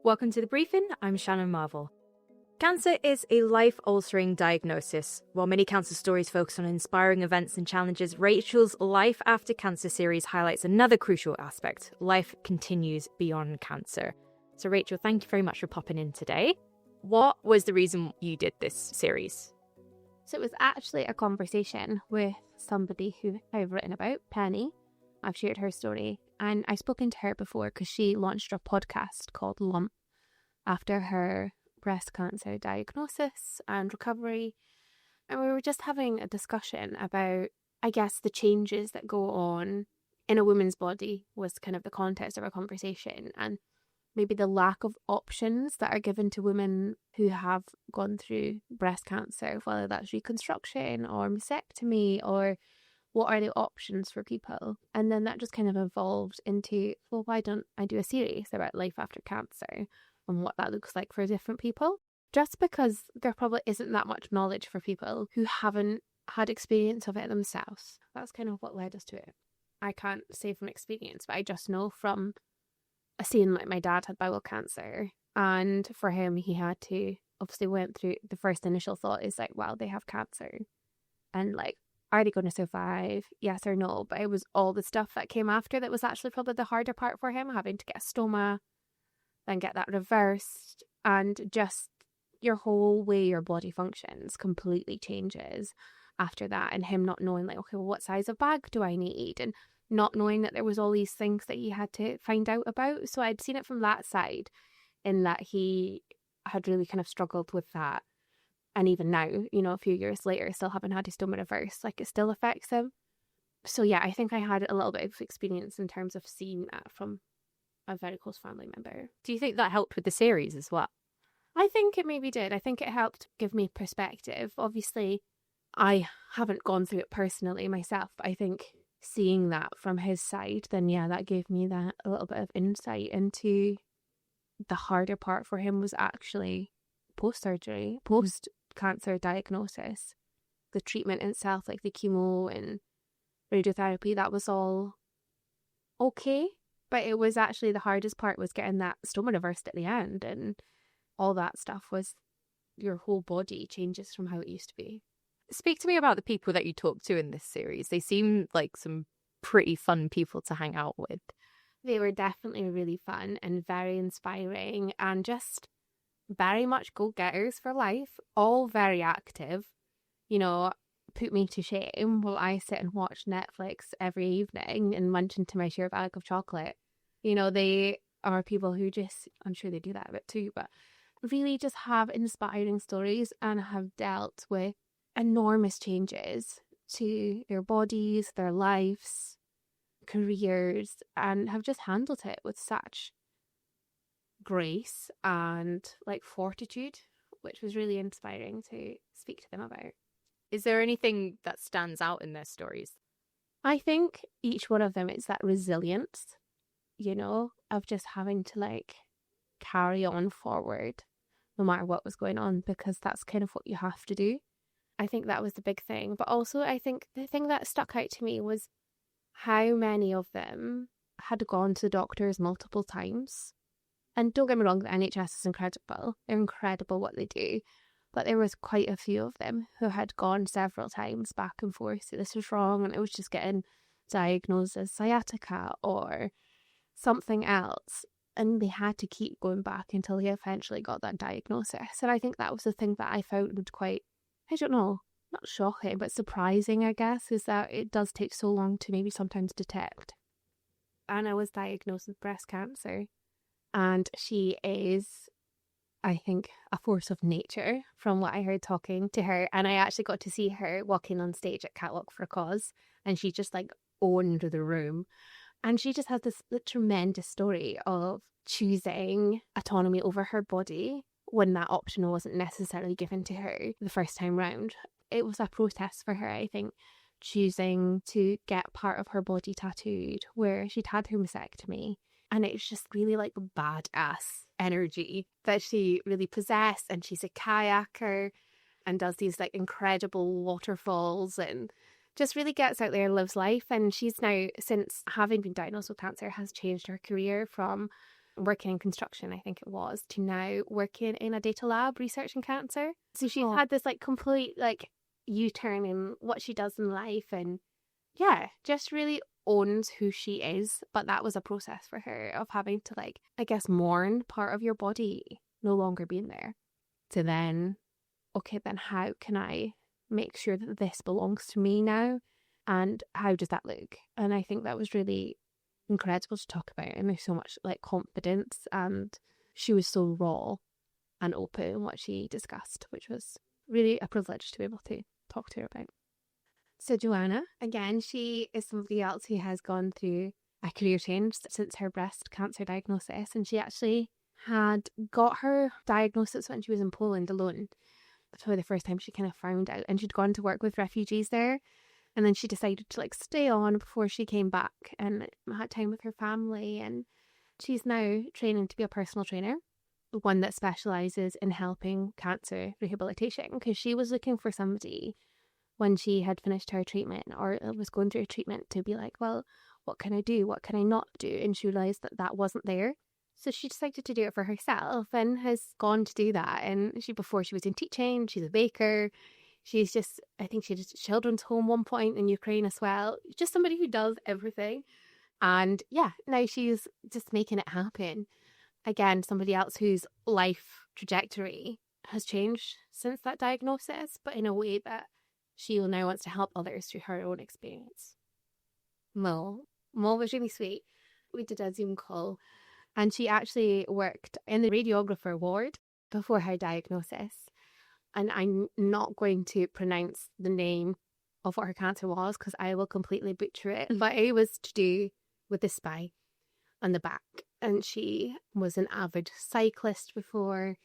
Welcome to The Briefing, I'm Shannon Marvell. Cancer is a life-altering diagnosis. While many cancer stories focus on inspiring events and challenges, Rachel's Life After Cancer series highlights another crucial aspect. Life continues beyond cancer. So Rachel, thank you very much for popping in today. What was the reason you did this series? So it was actually a conversation with somebody who I've written about, Penny. I've shared her story, and I've spoken to her before because she launched a podcast called Lump after her breast cancer diagnosis and recovery. And we were just having a discussion about, I guess, the changes that go on in a woman's body was kind of the context of our conversation, and maybe the lack of options that are given to women who have gone through breast cancer, whether that's reconstruction or mastectomy, or what are the options for people. And then that just kind of evolved into, well, why don't I do a series about life after cancer and what that looks like for different people? Just because there probably isn't that much knowledge for people who haven't had experience of it themselves. That's kind of what led us to it. I can't say from experience, but I just know from seeing like my dad had bowel cancer, and for him he had to obviously went through the first initial thought is like, wow, they have cancer, and like, are they going to survive, yes or no? But it was all the stuff that came after that was actually probably the harder part for him, having to get a stoma, then get that reversed, and just your whole way your body functions completely changes after that. And him not knowing like, okay, well, what size of bag do I need, and not knowing that there was all these things that he had to find out about. So I'd seen it from that side, in that he had really kind of struggled with that. And even now, you know, a few years later, still haven't had his stoma reversed, like it still affects him. So yeah, I think I had a little bit of experience in terms of seeing that from a very close family member. Do you think that helped with the series as well? I think it maybe did. I think it helped give me perspective. Obviously, I haven't gone through it personally myself, but I think seeing that from his side, then yeah, that gave me that a little bit of insight into the harder part for him was actually post-surgery, post-cancer diagnosis. The treatment itself, like the chemo and radiotherapy, that was all okay, but it was actually the hardest part was getting that stoma reversed at the end, and all that stuff was your whole body changes from how it used to be. Speak to me about the people that you talked to in this series. They seem like some pretty fun people to hang out with. They were definitely really fun and very inspiring, and just very much go-getters for life, all very active. You know, put me to shame while I sit and watch Netflix every evening and munch into my sheer bag of chocolate. You know, they are people who just, I'm sure they do that a bit too, but really just have inspiring stories and have dealt with enormous changes to their bodies, their lives, careers, and have just handled it with such grace and like fortitude, which was really inspiring to speak to them about. Is there anything that stands out in their stories? I think each one of them is that resilience, you know, of just having to like carry on forward no matter what was going on, because that's kind of what you have to do. I think that was the big thing. But also I think the thing that stuck out to me was how many of them had gone to doctors multiple times. And don't get me wrong, the NHS is incredible. They're incredible what they do. But there was quite a few of them who had gone several times back and forth. So this was wrong, and it was just getting diagnosed as sciatica or something else. And they had to keep going back until they eventually got that diagnosis. And I think that was the thing that I found quite, I don't know, not shocking, but surprising, I guess, is that it does take so long to maybe sometimes detect. Anna was diagnosed with breast cancer, and she is, I think, a force of nature from what I heard talking to her. And I actually got to see her walking on stage at Catwalk for a Cause, and she just like owned the room. And she just has this tremendous story of choosing autonomy over her body when that option wasn't necessarily given to her the first time round. It was a process for her, I think, choosing to get part of her body tattooed where she'd had her mastectomy. And it's just really like badass energy that she really possessed. And she's a kayaker and does these like incredible waterfalls and just really gets out there and lives life. And she's now, since having been diagnosed with cancer, has changed her career from working in construction, I think it was, to now working in a data lab researching cancer. So she's had this like complete like U-turn in what she does in life, and yeah, just really owns who she is. But that was a process for her of having to, like, I guess, mourn part of your body no longer being there, to then, okay, then how can I make sure that this belongs to me now, and how does that look? And I think that was really incredible to talk about, and there's so much like confidence, and she was so raw and open in what she discussed, which was really a privilege to be able to talk to her about. So Joanna, again, she is somebody else who has gone through a career change since her breast cancer diagnosis, and she actually had got her diagnosis when she was in Poland alone. That's probably the first time she kind of found out, and she'd gone to work with refugees there, and then she decided to like stay on before she came back and had time with her family, and she's now training to be a personal trainer, one that specialises in helping cancer rehabilitation, because she was looking for somebody when she had finished her treatment or was going through a treatment to be like, well, what can I do? What can I not do? And she realised that that wasn't there. So she decided to do it for herself and has gone to do that. And before she was in teaching, she's a baker. She's just, I think she did children's home one point in Ukraine as well. Just somebody who does everything. And yeah, now she's just making it happen. Again, somebody else whose life trajectory has changed since that diagnosis, but in a way that she now wants to help others through her own experience. Mo was really sweet. We did a Zoom call, and she actually worked in the radiographer ward before her diagnosis. And I'm not going to pronounce the name of what her cancer was because I will completely butcher it. But it was to do with the spine and the back. And she was an avid cyclist before,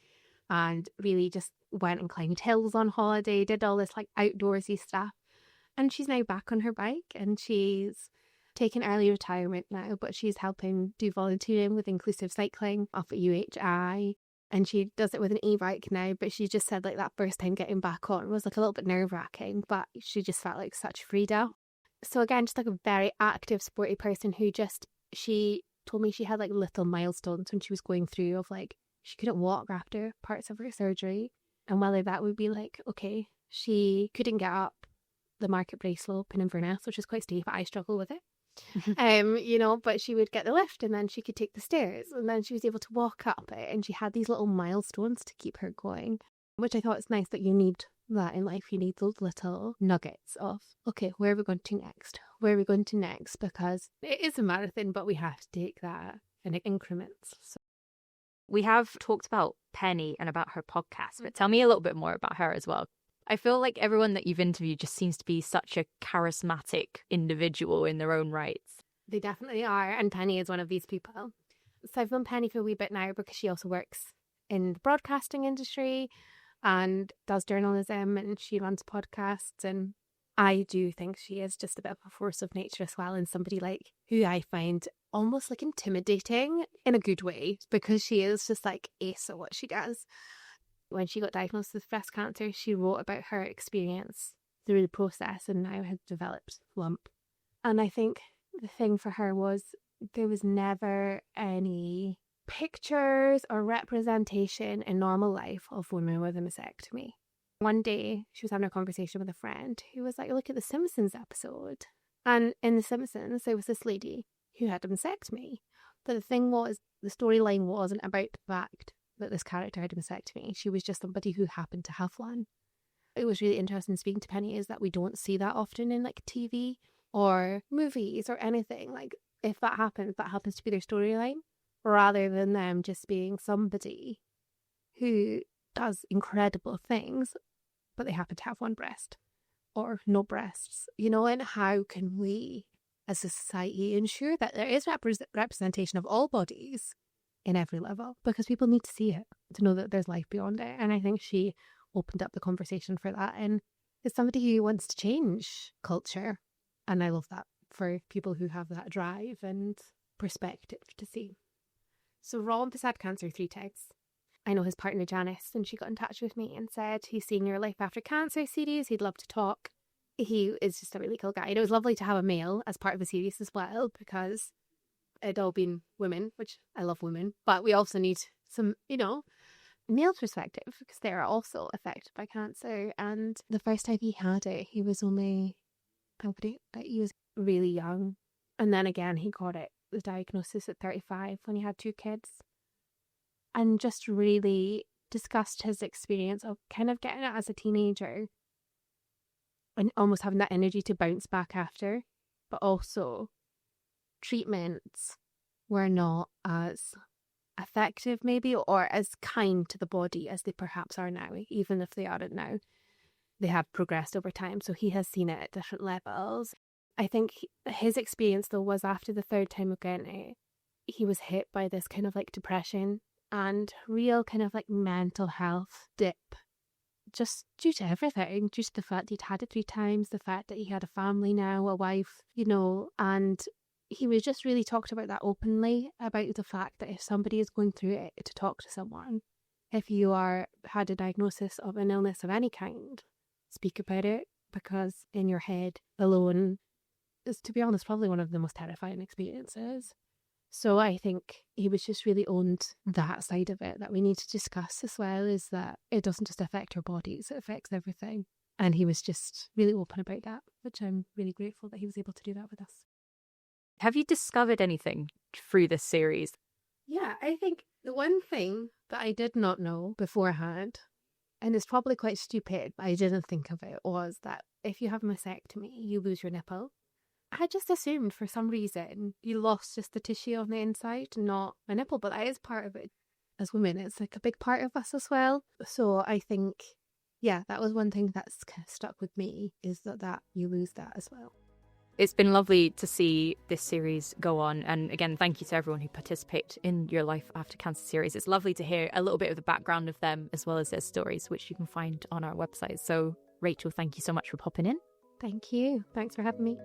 and really just went and climbed hills on holiday, did all this like outdoorsy stuff. And she's now back on her bike, and she's taken early retirement now, but she's helping do volunteering with inclusive cycling off at UHI. And she does it with an e-bike now, but she just said like that first time getting back on was like a little bit nerve-wracking, but she just felt like such freedom. So again, just like a very active, sporty person who just, she told me she had like little milestones when she was going through of like, she couldn't walk after parts of her surgery. And whether that would be like, okay, she couldn't get up the Marketbrae slope in Inverness, which is quite steep. I struggle with it. But she would get the lift and then she could take the stairs and then she was able to walk up it, and she had these little milestones to keep her going, which I thought is nice that you need that in life. You need those little nuggets of, okay, where are we going to next? Where are we going to next? Because it is a marathon, but we have to take that in increments. So. We have talked about Penny and about her podcast, but tell me a little bit more about her as well. I feel like everyone that you've interviewed just seems to be such a charismatic individual in their own rights. They definitely are, and Penny is one of these people. So I've known Penny for a wee bit now because she also works in the broadcasting industry and does journalism, and she runs podcasts, and I do think she is just a bit of a force of nature as well, and somebody like who I find almost like intimidating in a good way, because she is just like ace at what she does. When she got diagnosed with breast cancer, she wrote about her experience through the process and now has developed lump. And I think the thing for her was there was never any pictures or representation in normal life of women with a mastectomy. One day she was having a conversation with a friend who was like, look at the Simpsons episode. And in the Simpsons, there was this lady who had a mastectomy. But the thing was, the storyline wasn't about the fact that this character had a mastectomy. She was just somebody who happened to have one. It was really interesting speaking to Penny is that we don't see that often in like TV or movies or anything. Like if that happens to be their storyline, rather than them just being somebody who does incredible things, but they happen to have one breast or no breasts, and how can we as a society ensure that there is representation of all bodies in every level, because people need to see it to know that there's life beyond it. And I think she opened up the conversation for that, and is somebody who wants to change culture, and I love that for people who have that drive and perspective to see. So Ron has had cancer 3 times. I know his partner Janice, and she got in touch with me and said he's seen your Life After Cancer series, he'd love to talk. He is just a really cool guy, and it was lovely to have a male as part of the series as well, because it all been women, which I love women, but we also need some, male perspective because they are also affected by cancer. And the first time he had it, he was only, he was really young. And then again, he got it, the diagnosis at 35 when he had 2 kids. And just really discussed his experience of kind of getting it as a teenager and almost having that energy to bounce back after. But also, treatments were not as effective maybe, or as kind to the body as they perhaps are now. Even if they aren't now, they have progressed over time, so he has seen it at different levels. I think his experience though was after the 3rd time of getting it, he was hit by this kind of like depression and real kind of like mental health dip, just due to everything, due to the fact he'd had it 3 times, the fact that he had a family now, a wife, and he was just really talked about that openly, about the fact that if somebody is going through it, to talk to someone. If you had a diagnosis of an illness of any kind, speak about it, because in your head alone is, to be honest, probably one of the most terrifying experiences. So I think he was just really owned that side of it that we need to discuss as well, is that it doesn't just affect our bodies, it affects everything. And he was just really open about that, which I'm really grateful that he was able to do that with us. Have you discovered anything through this series? Yeah, I think the one thing that I did not know beforehand, and it's probably quite stupid, but I didn't think of it, was that if you have a mastectomy, you lose your nipple. I just assumed for some reason you lost just the tissue on the inside, not a nipple, but that is part of it. As women, it's like a big part of us as well. So I think, yeah, that was one thing that's kind of stuck with me, is that you lose that as well. It's been lovely to see this series go on. And again, thank you to everyone who participated in your Life After Cancer series. It's lovely to hear a little bit of the background of them as well as their stories, which you can find on our website. So Rachel, thank you so much for popping in. Thank you. Thanks for having me.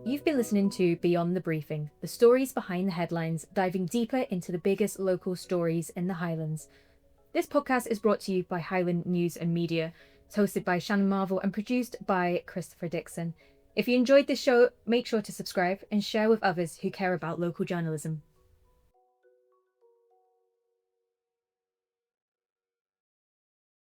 You've been listening to Beyond the Briefing, the stories behind the headlines, diving deeper into the biggest local stories in the Highlands. This podcast is brought to you by Highland News and Media. It's hosted by Shannon Marvell and produced by Christopher Dixon. If you enjoyed this show, make sure to subscribe and share with others who care about local journalism.